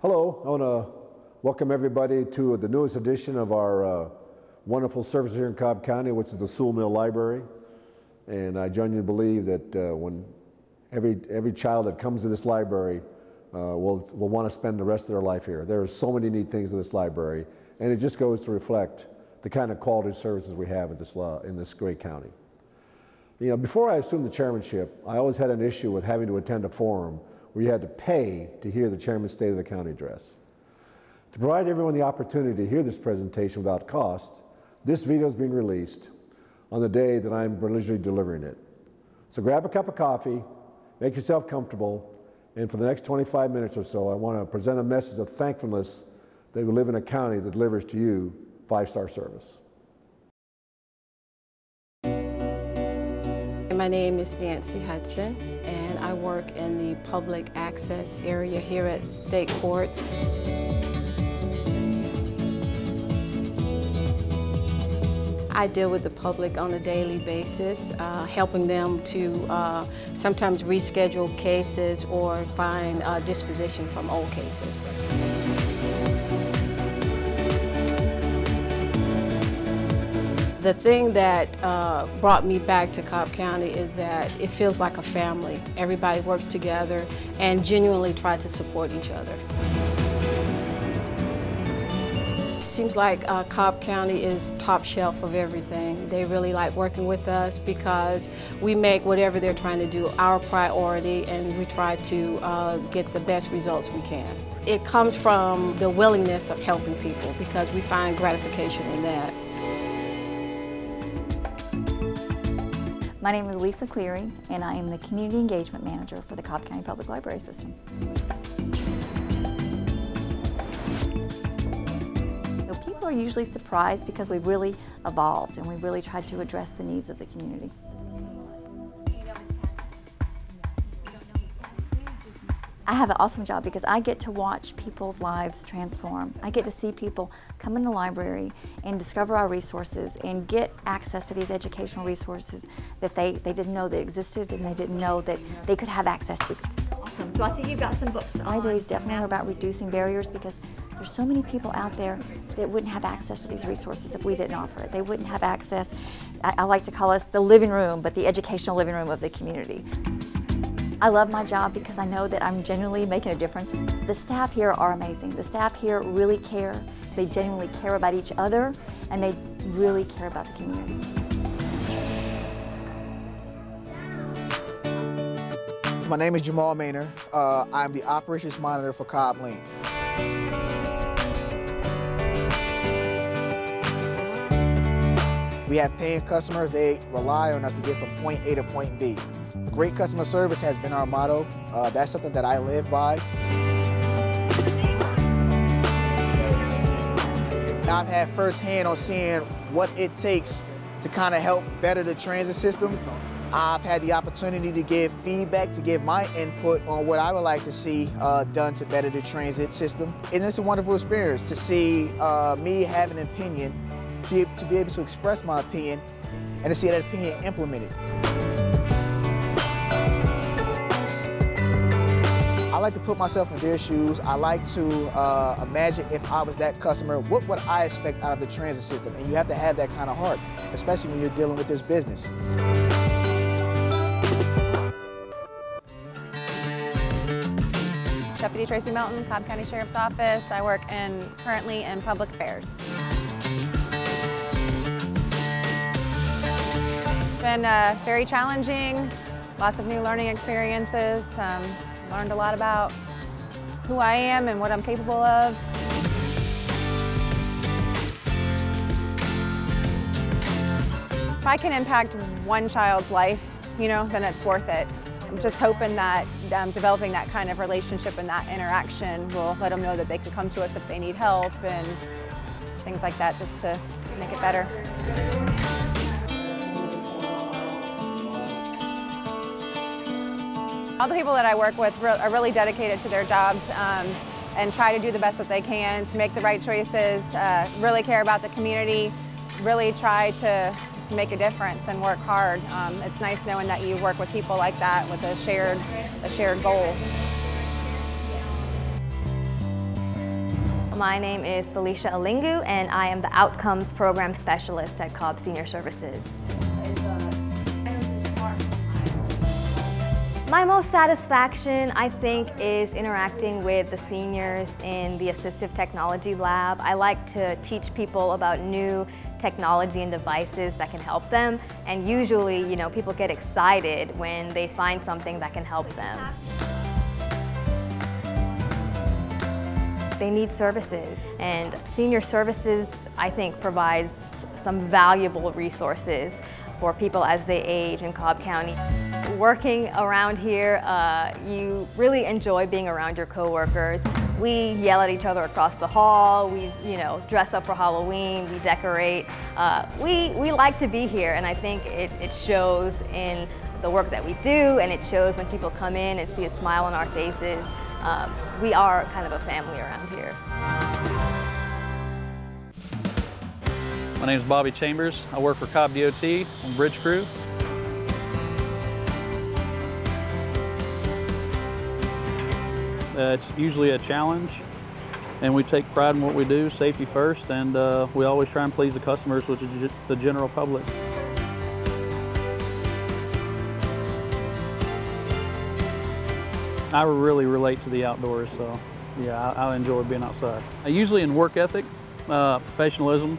Hello, I want to welcome everybody to the newest edition of our wonderful service here in Cobb County, which is the Sewell Mill Library. And I genuinely believe that when every child that comes to this library will want to spend the rest of their life here. There are so many neat things in this library, and it just goes to reflect the kind of quality services we have in this great county. You know, before I assumed the chairmanship, I always had an issue with having to attend a forum where you had to pay to hear the chairman's State of the County address. To provide everyone the opportunity to hear this presentation without cost, this video is being released on the day that I'm religiously delivering it. So grab a cup of coffee, make yourself comfortable, and for the next 25 minutes or so, I want to present a message of thankfulness that we live in a county that delivers to you five-star service. My name is Nancy Hudson, and I work in the public access area here at State Court. I deal with the public on a daily basis, helping them to sometimes reschedule cases or find disposition from old cases. The thing that brought me back to Cobb County is that it feels like a family. Everybody works together and genuinely try to support each other. Seems like Cobb County is top shelf of everything. They really like working with us because we make whatever they're trying to do our priority, and we try to get the best results we can. It comes from the willingness of helping people because we find gratification in that. My name is Lisa Cleary, and I am the Community Engagement Manager for the Cobb County Public Library System. So people are usually surprised because we've really evolved and we really tried to address the needs of the community. I have an awesome job because I get to watch people's lives transform. I get to see people come in the library and discover our resources and get access to these educational resources that they didn't know that existed and they didn't know that they could have access to. Awesome. So I see you've got some books. Libraries definitely are about reducing barriers because there's so many people out there that wouldn't have access to these resources if we didn't offer it. They wouldn't have access, I like to call us the living room, but the educational living room of the community. I love my job because I know that I'm genuinely making a difference. The staff here are amazing. The staff here really care. They genuinely care about each other, and they really care about the community. My name is Jamal Maynard. I'm the Operations Monitor for Cobb Link. We have paying customers. They rely on us to get from point A to point B. Great customer service has been our motto. That's something that I live by. I've had firsthand on seeing what it takes to kind of help better the transit system. I've had the opportunity to give feedback, to give my input on what I would like to see done to better the transit system. And it's a wonderful experience to see me have an opinion, to be able to express my opinion, and to see that opinion implemented. I like to put myself in their shoes. I like to imagine if I was that customer, what would I expect out of the transit system? And you have to have that kind of heart, especially when you're dealing with this business. Deputy Tracy Melton, Cobb County Sheriff's Office. I work currently in public affairs. It's been very challenging, lots of new learning experiences. Learned a lot about who I am and what I'm capable of. If I can impact one child's life, then it's worth it. I'm just hoping that developing that kind of relationship and that interaction will let them know that they can come to us if they need help and things like that, just to make it better. All the people that I work with are really dedicated to their jobs and try to do the best that they can to make the right choices, really care about the community, really try to make a difference and work hard. It's nice knowing that you work with people like that with a shared goal. My name is Felicia Alingu, and I am the Outcomes Program Specialist at Cobb Senior Services. My most satisfaction, I think, is interacting with the seniors in the Assistive Technology Lab. I like to teach people about new technology and devices that can help them, and usually, people get excited when they find something that can help them. They need services, and Senior Services, I think, provides some valuable resources for people as they age in Cobb County. Working around here, you really enjoy being around your coworkers. We yell at each other across the hall, we dress up for Halloween, we decorate. We like to be here, and I think it shows in the work that we do, and it shows when people come in and see a smile on our faces. We are kind of a family around here. My name is Bobby Chambers. I work for Cobb DOT on bridge crew. It's usually a challenge, and we take pride in what we do, safety first, and we always try and please the customers, which is the general public. I really relate to the outdoors, so yeah, I enjoy being outside. Usually in work ethic, professionalism,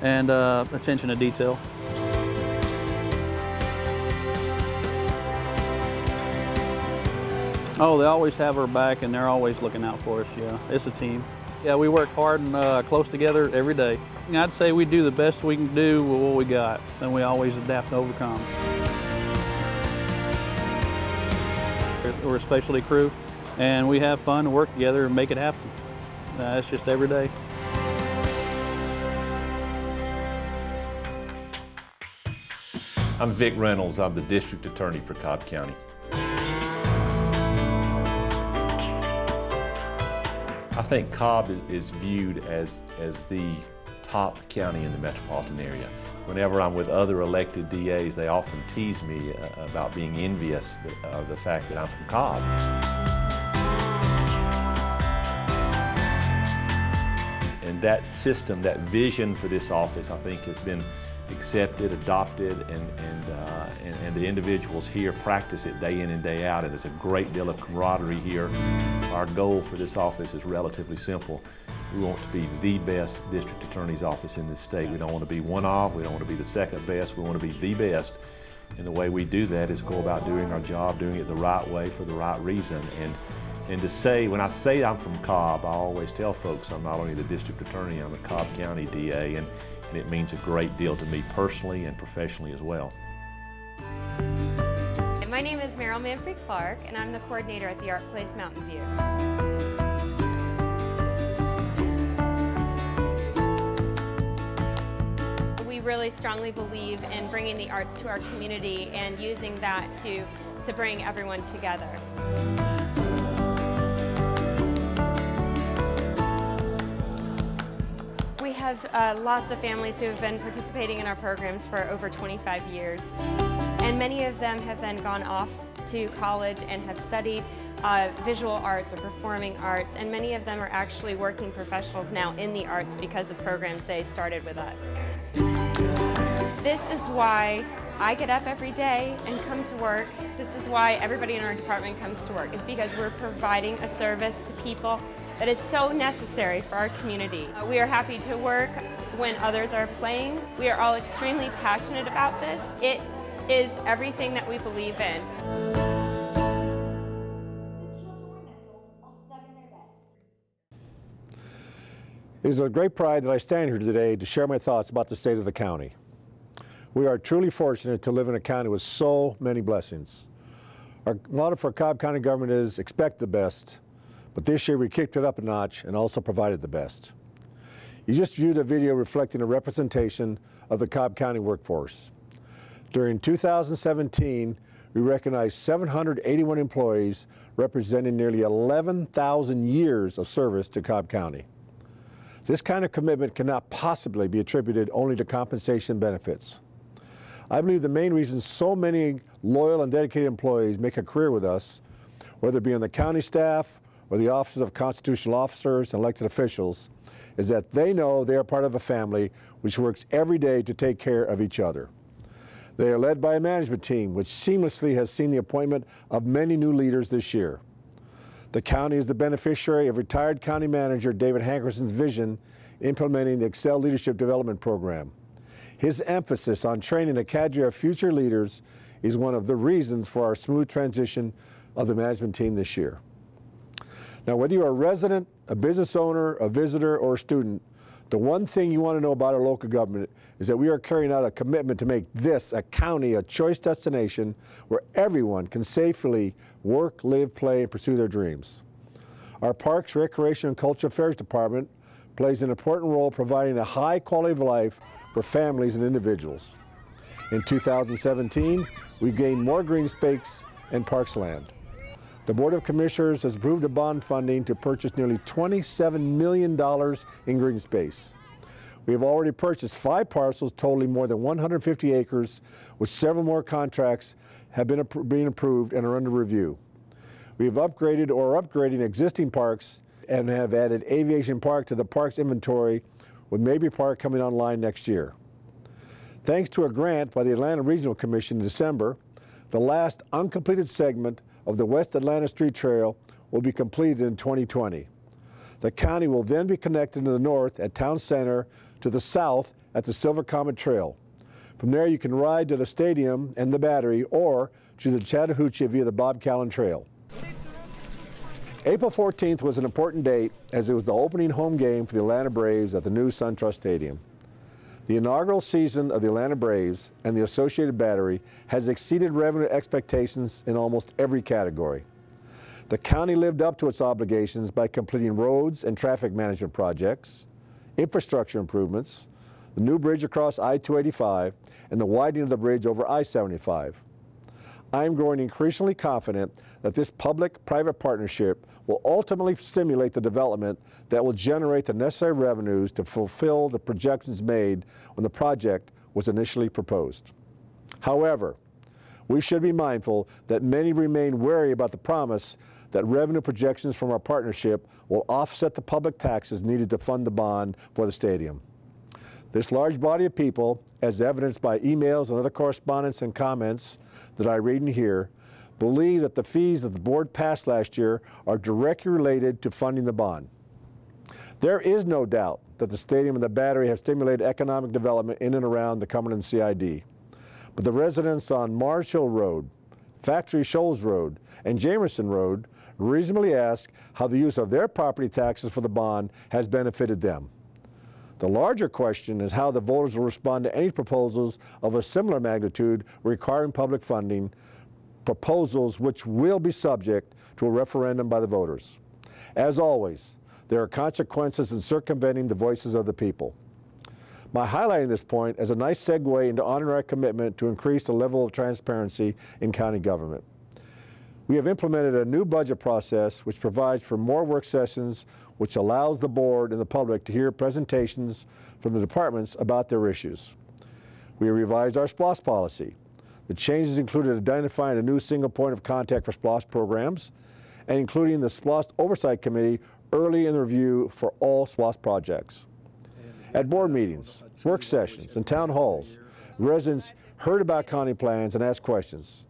and attention to detail. Oh, they always have our back, and they're always looking out for us, yeah. It's a team. Yeah, we work hard and close together every day. I'd say we do the best we can do with what we got, and we always adapt and overcome. We're a specialty crew, and we have fun and work together and make it happen. It's just every day. I'm Vic Reynolds. I'm the District Attorney for Cobb County. I think Cobb is viewed as the top county in the metropolitan area. Whenever I'm with other elected DAs, they often tease me about being envious of the fact that I'm from Cobb. And that system, that vision for this office, I think has been accepted, adopted, and the individuals here practice it day in and day out, and there's a great deal of camaraderie here. Our goal for this office is relatively simple. We want to be the best district attorney's office in this state. We don't want to be one of, we don't want to be the second best, we want to be the best. And the way we do that is go about doing our job, doing it the right way for the right reason. And to say, when I say I'm from Cobb, I always tell folks I'm not only the district attorney, I'm a Cobb County DA, and it means a great deal to me personally and professionally as well. My name is Meryl Manfrey Clark, and I'm the coordinator at the Art Place Mountain View. We really strongly believe in bringing the arts to our community and using that to bring everyone together. We have lots of families who have been participating in our programs for over 25 years. And many of them have then gone off to college and have studied visual arts or performing arts, and many of them are actually working professionals now in the arts because of programs they started with us. This is why I get up every day and come to work. This is why everybody in our department comes to work, is because we're providing a service to people that is so necessary for our community. We are happy to work when others are playing. We are all extremely passionate about this. It is everything that we believe in. It is a great pride that I stand here today to share my thoughts about the state of the county. We are truly fortunate to live in a county with so many blessings. Our motto for Cobb County government is expect the best, but this year we kicked it up a notch and also provided the best. You just viewed a video reflecting a representation of the Cobb County workforce. During 2017, we recognized 781 employees representing nearly 11,000 years of service to Cobb County. This kind of commitment cannot possibly be attributed only to compensation benefits. I believe the main reason so many loyal and dedicated employees make a career with us, whether it be on the county staff or the offices of constitutional officers and elected officials is that they know they are part of a family which works every day to take care of each other. They are led by a management team which seamlessly has seen the appointment of many new leaders this year. The county is the beneficiary of retired county manager David Hankerson's vision implementing the Excel Leadership Development Program. His emphasis on training a cadre of future leaders is one of the reasons for our smooth transition of the management team this year. Now, whether you're a resident, a business owner, a visitor, or a student, the one thing you want to know about our local government is that we are carrying out a commitment to make this, a county, a choice destination where everyone can safely work, live, play, and pursue their dreams. Our Parks, Recreation, and Culture Affairs Department plays an important role providing a high quality of life for families and individuals. In 2017, we gained more green space and parks land. The Board of Commissioners has approved a bond funding to purchase nearly $27 million in green space. We have already purchased 5 parcels totaling more than 150 acres, with several more contracts have been being approved and are under review. We have upgraded or are upgrading existing parks and have added Aviation Park to the parks inventory, with Mabry Park coming online next year. Thanks to a grant by the Atlanta Regional Commission in December, the last uncompleted segment of the West Atlanta Street Trail will be completed in 2020. The county will then be connected to the north at Town Center, to the south at the Silver Comet Trail. From there you can ride to the stadium and the Battery, or to the Chattahoochee via the Bob Callan Trail. April 14th was an important date as it was the opening home game for the Atlanta Braves at the new SunTrust Stadium. The inaugural season of the Atlanta Braves and the associated Battery has exceeded revenue expectations in almost every category. The county lived up to its obligations by completing roads and traffic management projects, infrastructure improvements, the new bridge across I-285, and the widening of the bridge over I-75. I am growing increasingly confident that this public-private partnership will ultimately stimulate the development that will generate the necessary revenues to fulfill the projections made when the project was initially proposed. However, we should be mindful that many remain wary about the promise that revenue projections from our partnership will offset the public taxes needed to fund the bond for the stadium. This large body of people, as evidenced by emails and other correspondence and comments that I read and hear, believe that the fees that the board passed last year are directly related to funding the bond. There is no doubt that the stadium and the Battery have stimulated economic development in and around the Cumberland CID. But the residents on Mars Hill Road, Factory Shoals Road, and Jamerson Road reasonably ask how the use of their property taxes for the bond has benefited them. The larger question is how the voters will respond to any proposals of a similar magnitude requiring public funding, proposals which will be subject to a referendum by the voters. As always, there are consequences in circumventing the voices of the people. My highlighting this point is a nice segue into honoring our commitment to increase the level of transparency in county government. We have implemented a new budget process which provides for more work sessions, which allows the board and the public to hear presentations from the departments about their issues. We revised our SPLOST policy. The changes included identifying a new single point of contact for SPLOST programs and including the SPLOST Oversight Committee early in the review for all SPLOST projects. At board meetings, work sessions, and town halls, residents heard about county plans and asked questions.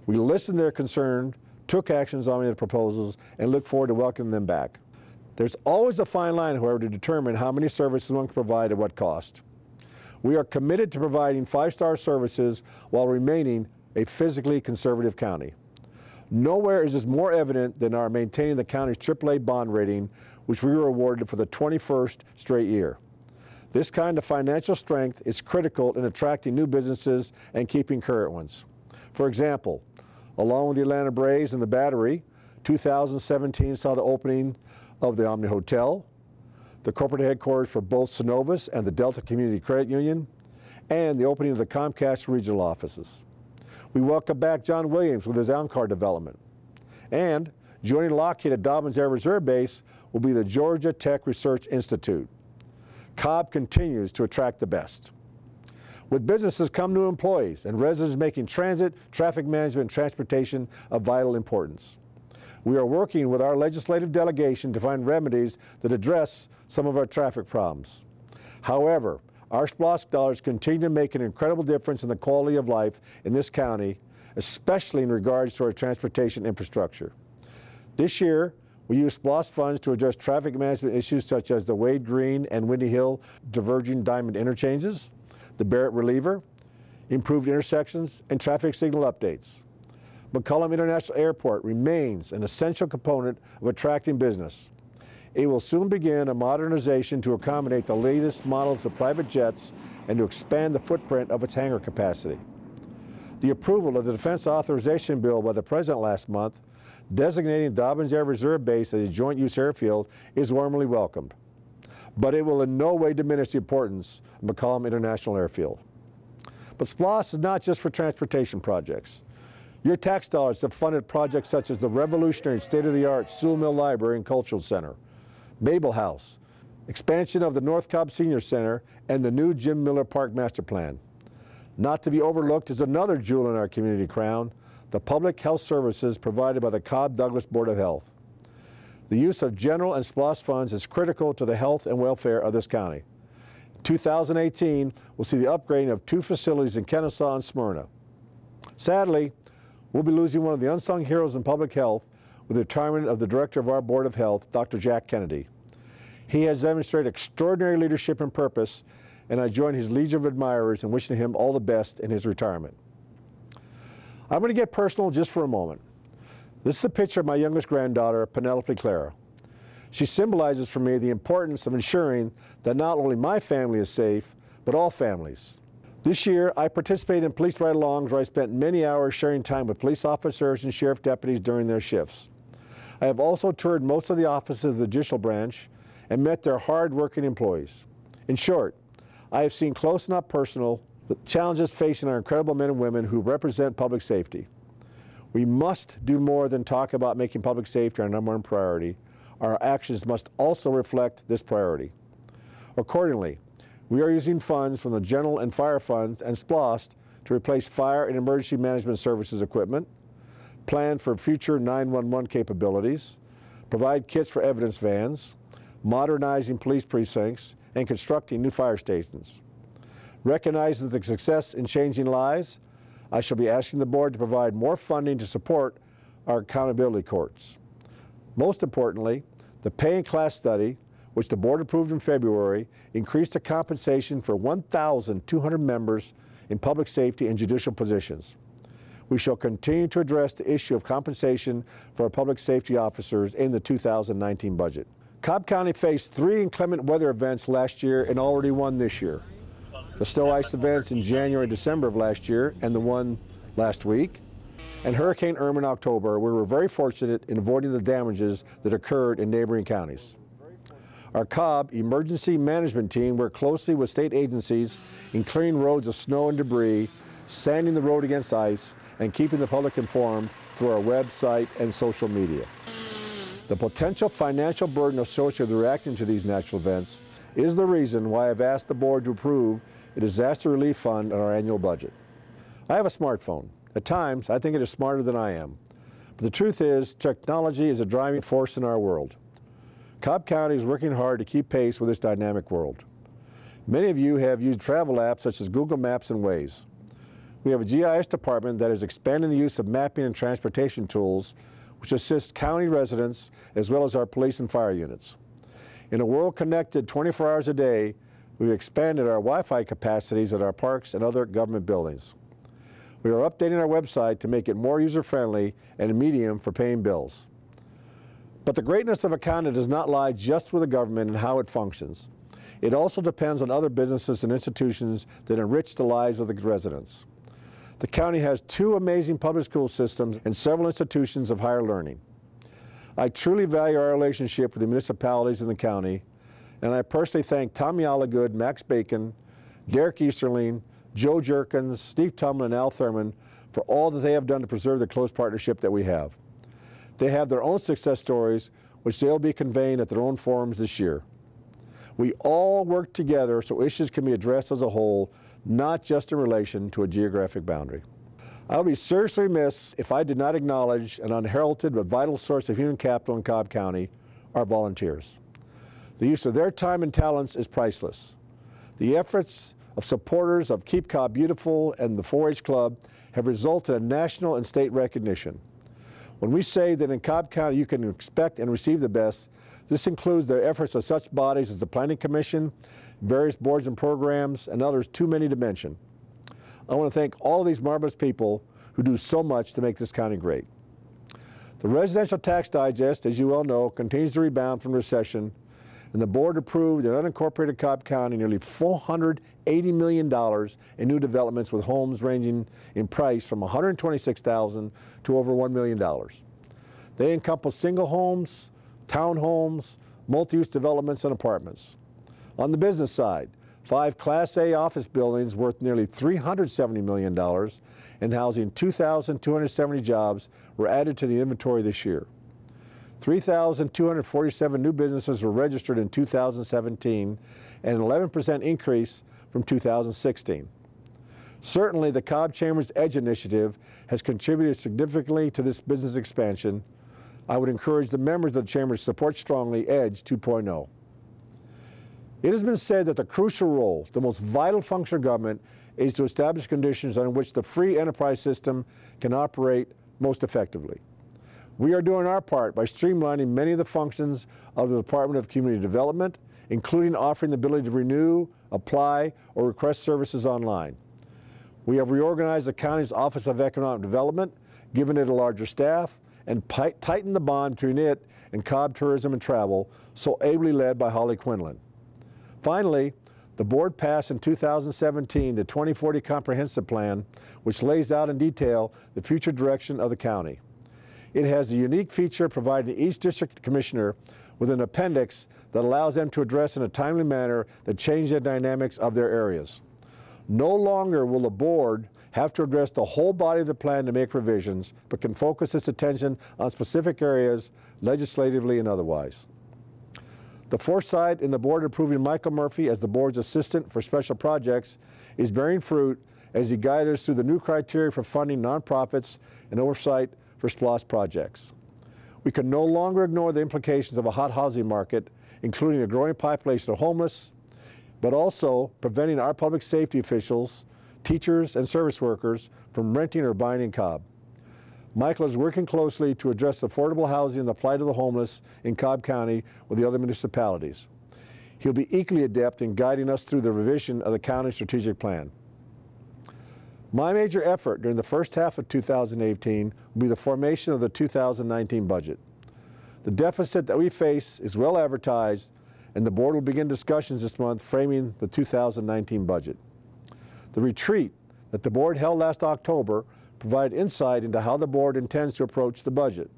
We listened to their concern, took actions on the proposals, and look forward to welcoming them back. There's always a fine line, however, to determine how many services one can provide at what cost. We are committed to providing 5-star services while remaining a physically conservative county. Nowhere is this more evident than our maintaining the county's AAA bond rating, which we were awarded for the 21st straight year. This kind of financial strength is critical in attracting new businesses and keeping current ones. For example, along with the Atlanta Braves and the Battery, 2017 saw the opening of the Omni Hotel, the corporate headquarters for both Synovus and the Delta Community Credit Union, and the opening of the Comcast regional offices. We welcome back John Williams with his OnCar development. And joining Lockheed at Dobbins Air Reserve Base will be the Georgia Tech Research Institute. Cobb continues to attract the best. With businesses come new employees and residents making transit, traffic management, and transportation of vital importance. We are working with our legislative delegation to find remedies that address some of our traffic problems. However, our SPLOST dollars continue to make an incredible difference in the quality of life in this county, especially in regards to our transportation infrastructure. This year, we used SPLOST funds to address traffic management issues such as the Wade Green and Windy Hill diverging diamond interchanges, the Barrett reliever, improved intersections, and traffic signal updates. McCollum International Airport remains an essential component of attracting business. It will soon begin a modernization to accommodate the latest models of private jets and to expand the footprint of its hangar capacity. The approval of the Defense Authorization Bill by the President last month, designating Dobbins Air Reserve Base as a joint use airfield, is warmly welcomed. But it will in no way diminish the importance of McCollum International Airfield. But SPLOST is not just for transportation projects. Your tax dollars have funded projects such as the revolutionary state-of-the-art Sewell Mill Library and Cultural Center, Mabel House, expansion of the North Cobb Senior Center, and the new Jim Miller Park Master Plan. Not to be overlooked is another jewel in our community crown, the public health services provided by the Cobb-Douglas Board of Health. The use of general and SPLOST funds is critical to the health and welfare of this county. 2018 will see the upgrading of 2 facilities in Kennesaw and Smyrna. Sadly, we'll be losing one of the unsung heroes in public health with the retirement of the director of our Board of Health, Dr. Jack Kennedy. He has demonstrated extraordinary leadership and purpose, and I join his legion of admirers in wishing him all the best in his retirement. I'm going to get personal just for a moment. This is a picture of my youngest granddaughter, Penelope Clara. She symbolizes for me the importance of ensuring that not only my family is safe, but all families. This year, I participated in police ride-alongs where I spent many hours sharing time with police officers and sheriff deputies during their shifts. I have also toured most of the offices of the judicial branch and met their hard-working employees. In short, I have seen close and up personal the challenges facing our incredible men and women who represent public safety. We must do more than talk about making public safety our #1 priority. Our actions must also reflect this priority. Accordingly, we are using funds from the general and fire funds and SPLOST to replace fire and emergency management services equipment, plan for future 911 capabilities, provide kits for evidence vans, modernizing police precincts, and constructing new fire stations. Recognizing the success in changing lives, I shall be asking the board to provide more funding to support our accountability courts. Most importantly, the pay and class study, which the board approved in February, increased the compensation for 1,200 members in public safety and judicial positions. We shall continue to address the issue of compensation for our public safety officers in the 2019 budget. Cobb County faced 3 inclement weather events last year and already one this year. The snow ice events in January and December of last year and the one last week, and Hurricane Irma in October. We were very fortunate in avoiding the damages that occurred in neighboring counties. Our Cobb Emergency Management Team worked closely with state agencies in clearing roads of snow and debris, sanding the road against ice, and keeping the public informed through our website and social media. The potential financial burden associated with reacting to these natural events is the reason why I've asked the board to approve a disaster relief fund in our annual budget. I have a smartphone. At times, I think it is smarter than I am. But the truth is, technology is a driving force in our world. Cobb County is working hard to keep pace with this dynamic world. Many of you have used travel apps such as Google Maps and Waze. We have a GIS department that is expanding the use of mapping and transportation tools which assist county residents as well as our police and fire units. In a world connected 24 hours a day, we've expanded our Wi-Fi capacities at our parks and other government buildings. We are updating our website to make it more user-friendly and a medium for paying bills. But the greatness of a county does not lie just with the government and how it functions. It also depends on other businesses and institutions that enrich the lives of the residents. The county has 2 amazing public school systems and several institutions of higher learning. I truly value our relationship with the municipalities in the county, and I personally thank Tommy Allagood, Max Bacon, Derek Easterling, Joe Jerkins, Steve Tumlin, and Al Thurman for all that they have done to preserve the close partnership that we have. They have their own success stories, which they'll be conveying at their own forums this year. We all work together so issues can be addressed as a whole, not just in relation to a geographic boundary. I would be seriously remiss if I did not acknowledge an unheralded but vital source of human capital in Cobb County, our volunteers. The use of their time and talents is priceless. The efforts of supporters of Keep Cobb Beautiful and the 4-H Club have resulted in national and state recognition. When we say that in Cobb County you can expect and receive the best, this includes the efforts of such bodies as the Planning Commission, various boards and programs, and others too many to mention. I want to thank all of these marvelous people who do so much to make this county great. The Residential Tax Digest, as you well know, continues to rebound from recession, and the board approved in unincorporated Cobb County nearly $480 million in new developments with homes ranging in price from $126,000 to over $1 million. They encompass single homes, townhomes, multi-use developments, and apartments. On the business side, 5 Class A office buildings worth nearly $370 million and housing 2,270 jobs were added to the inventory this year. 3,247 new businesses were registered in 2017, and an 11% increase from 2016. Certainly, the Cobb Chamber's EDGE initiative has contributed significantly to this business expansion. I would encourage the members of the Chamber to support strongly EDGE 2.0. It has been said that the crucial role, the most vital function of government, is to establish conditions on which the free enterprise system can operate most effectively. We are doing our part by streamlining many of the functions of the Department of Community Development, including offering the ability to renew, apply, or request services online. We have reorganized the county's Office of Economic Development, given it a larger staff, and tightened the bond between it and Cobb Tourism and Travel, so ably led by Holly Quinlan. Finally, the board passed in 2017 the 2040 Comprehensive Plan, which lays out in detail the future direction of the county. It has the unique feature of providing each district commissioner with an appendix that allows them to address in a timely manner the changing dynamics of their areas. No longer will the board have to address the whole body of the plan to make revisions, but can focus its attention on specific areas, legislatively and otherwise. The foresight in the board approving Michael Murphy as the board's assistant for special projects is bearing fruit as he guided us through the new criteria for funding nonprofits and oversight for SPLOST projects. We can no longer ignore the implications of a hot housing market, including a growing population of homeless, but also preventing our public safety officials, teachers, and service workers from renting or buying in Cobb. Michael is working closely to address affordable housing and the plight of the homeless in Cobb County with the other municipalities. He'll be equally adept in guiding us through the revision of the county strategic plan. My major effort during the first half of 2018 will be the formation of the 2019 budget. The deficit that we face is well advertised, and the board will begin discussions this month framing the 2019 budget. The retreat that the board held last October provided insight into how the board intends to approach the budget.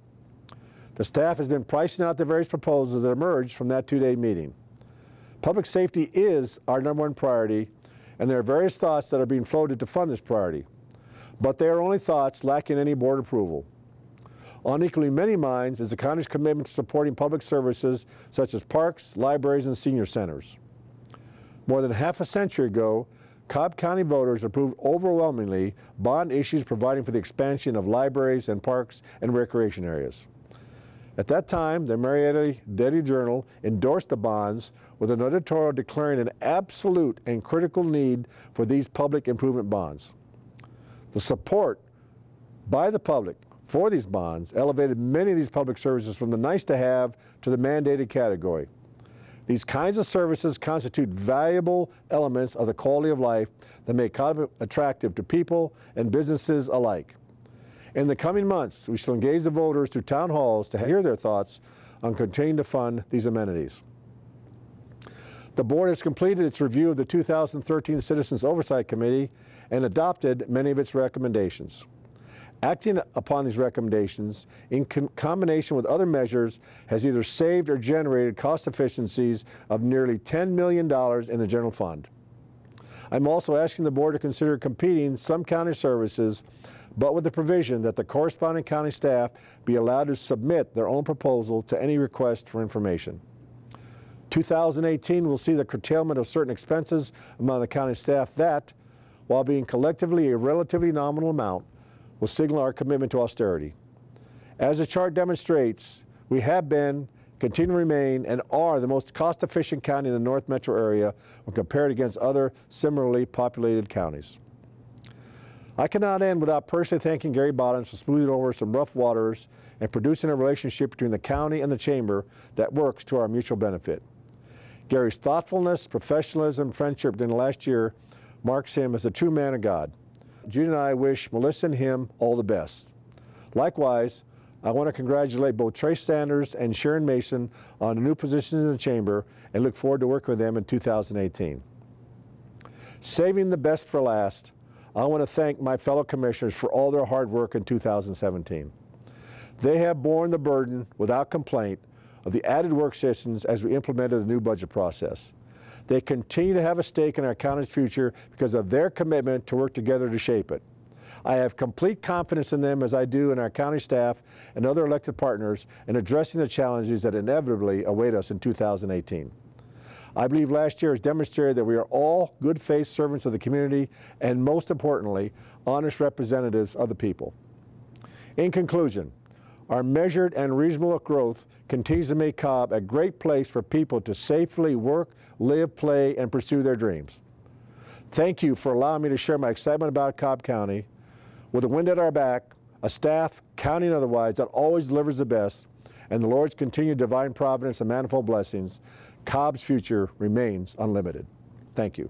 The staff has been pricing out the various proposals that emerged from that two-day meeting. Public safety is our #1 priority, and there are various thoughts that are being floated to fund this priority. But they are only thoughts lacking any board approval. On equally many minds is the county's commitment to supporting public services such as parks, libraries, and senior centers. More than half a century ago, Cobb County voters approved overwhelmingly bond issues providing for the expansion of libraries and parks and recreation areas. At that time, the Marietta Daily Journal endorsed the bonds with an editorial declaring an absolute and critical need for these public improvement bonds. The support by the public for these bonds elevated many of these public services from the nice to have to the mandated category. These kinds of services constitute valuable elements of the quality of life that make Cobb attractive to people and businesses alike. In the coming months, we shall engage the voters through town halls to hear their thoughts on continuing to fund these amenities. The board has completed its review of the 2013 Citizens Oversight Committee and adopted many of its recommendations. Acting upon these recommendations in combination with other measures has either saved or generated cost efficiencies of nearly $10 million in the general fund. I'm also asking the board to consider competing some county services, but with the provision that the corresponding county staff be allowed to submit their own proposal to any request for information. 2018 will see the curtailment of certain expenses among the county staff that, while being collectively a relatively nominal amount, will signal our commitment to austerity. As the chart demonstrates, we have been, continue to remain, and are the most cost-efficient county in the North Metro area when compared against other similarly populated counties. I cannot end without personally thanking Gary Bottoms for smoothing over some rough waters and producing a relationship between the county and the chamber that works to our mutual benefit. Gary's thoughtfulness, professionalism, friendship during the last year marks him as a true man of God. Judy and I wish Melissa and him all the best. Likewise, I want to congratulate both Trace Sanders and Sharon Mason on the new positions in the chamber and look forward to working with them in 2018. Saving the best for last, I want to thank my fellow commissioners for all their hard work in 2017. They have borne the burden without complaint of the added work sessions as we implemented the new budget process. They continue to have a stake in our county's future because of their commitment to work together to shape it. I have complete confidence in them, as I do in our county staff and other elected partners, in addressing the challenges that inevitably await us in 2018. I believe last year has demonstrated that we are all good faith servants of the community and, most importantly, honest representatives of the people. In conclusion, our measured and reasonable growth continues to make Cobb a great place for people to safely work, live, play, and pursue their dreams. Thank you for allowing me to share my excitement about Cobb County. With the wind at our back, a staff, county and otherwise, that always delivers the best, and the Lord's continued divine providence and manifold blessings, Cobb's future remains unlimited. Thank you.